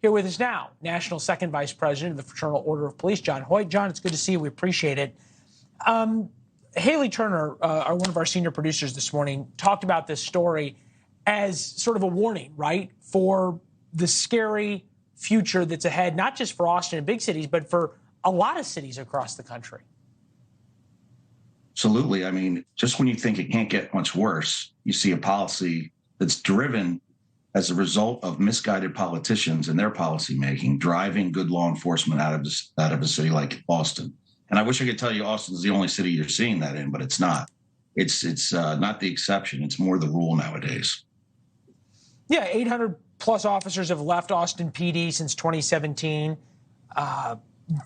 Here with us now, National Second Vice President of the Fraternal Order of Police, John Hoyt. John, it's good to see you. We appreciate it. Haley Turner, one of our senior producers this morning, talked about this story as sort of a warning, right, for the scary future that's ahead, not just for Austin and big cities, but for a lot of cities across the country. Absolutely. I mean, just when you think it can't get much worse, you see a policy that's driven as a result of misguided politicians and their policymaking, driving good law enforcement out of a city like Austin. And I wish I could tell you Austin's the only city you're seeing that in, but it's not. It's not the exception. It's more the rule nowadays. Yeah, 800 plus officers have left Austin PD since 2017.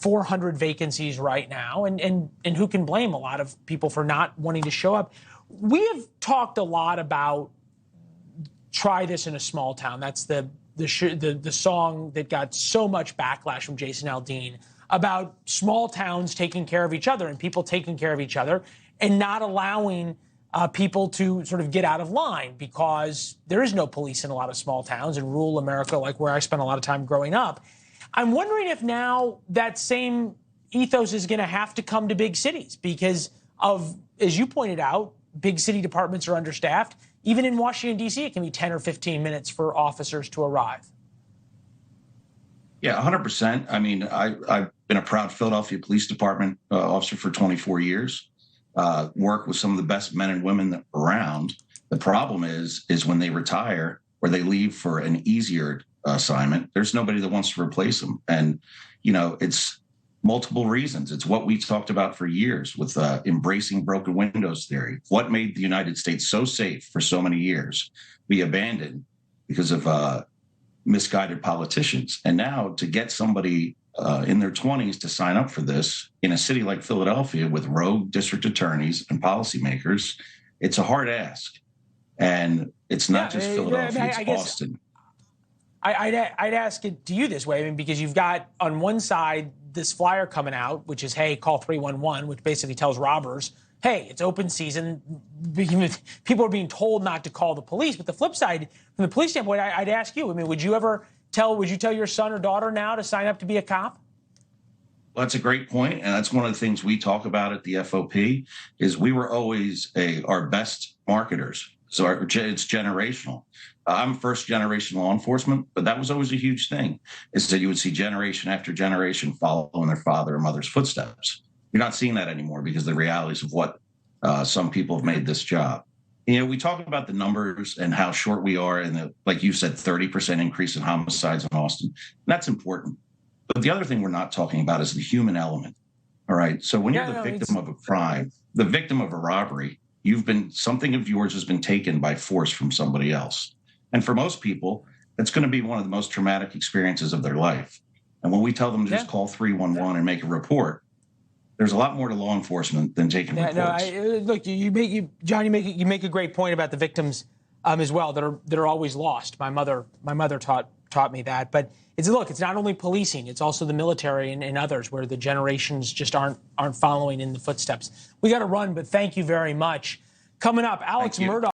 400 vacancies right now, and who can blame a lot of people for not wanting to show up? We have talked a lot about "Try This in a Small Town." That's the song that got so much backlash from Jason Aldean about small towns taking care of each other and people taking care of each other and not allowing people to sort of get out of line because there is no police in a lot of small towns in rural America, like where I spent a lot of time growing up. I'm wondering if now that same ethos is going to have to come to big cities because of, as you pointed out, big city departments are understaffed. Even in Washington, D.C., it can be 10 or 15 minutes for officers to arrive. Yeah, 100%. I mean, I've been a proud Philadelphia Police Department officer for 24 years, worked with some of the best men and women around. The problem is when they retire or they leave for an easier assignment, there's nobody that wants to replace them. And, you know, it's multiple reasons. It's what we talked about for years with embracing broken windows theory. What made the United States so safe for so many years be abandoned because of misguided politicians. And now to get somebody in their 20s to sign up for this in a city like Philadelphia with rogue district attorneys and policymakers, it's a hard ask. And it's not just Philadelphia, it's Boston. I'd ask it to you this way, I mean, because you've got on one side this flyer coming out, which is, hey, call 311, which basically tells robbers, hey, it's open season. People are being told not to call the police. But the flip side, from the police standpoint, I'd ask you, I mean, would you tell your son or daughter now to sign up to be a cop? Well, that's a great point. And that's one of the things we talk about at the FOP is we were always our best marketers. So it's generational. I'm first generation law enforcement, but that was always a huge thing, is that you would see generation after generation following their father or mother's footsteps. You're not seeing that anymore because of the realities of what some people have made this job. You know, we talk about the numbers and how short we are and like you said, 30% increase in homicides in Austin. And that's important. But the other thing we're not talking about is the human element. All right. So when you're the victim of a crime, the victim of a robbery, something of yours has been taken by force from somebody else. And for most people, that's going to be one of the most traumatic experiences of their life. And when we tell them to just call 311 and make a report, there's a lot more to law enforcement than taking reports. Look, John, you make a great point about the victims as well that are always lost. My mother taught me that. But it's not only policing; it's also the military and others where the generations just aren't following in the footsteps. We got to run, but thank you very much. Coming up, Alex Murdaugh.